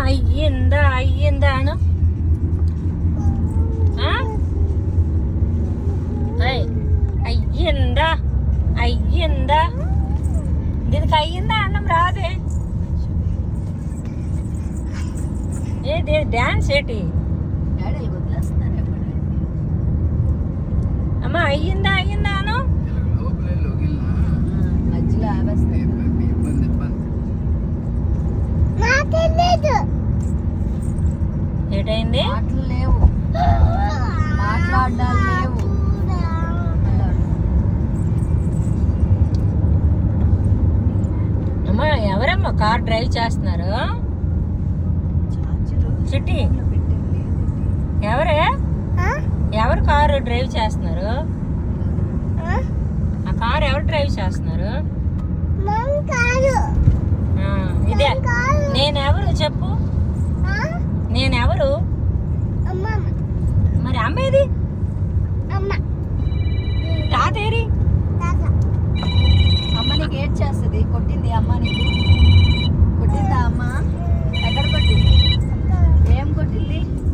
అయ్యిందా అయ్యిందా అను. అయ్యిందా అయ్యిందా. దీనికి అయ్యిందా అన్నం రాదే. ఏది డాన్స్ ఏంటి అమ్మా? అయ్యిందా అయ్యిందా అను. ఏటైంది? మాటలు లేవు, మాట్లాడాలి లేవు. అమ్మా ఎవరమ్మా కార్ డ్రైవ్ చేస్తున్నారు? చిట్టి ఎవరే? ఎవరు కారు డ్రైవ్ చేస్తున్నారు? ఆ కారు ఎవరు డ్రైవ్ చేస్తున్నారు? ఇదే నేనెవరు చెప్పు? నేనెవరు? మరి అమ్మేది? తాతేరి? అమ్మ నీకు ఏడ్ చేస్తుంది, కొట్టింది అమ్మ నీకు.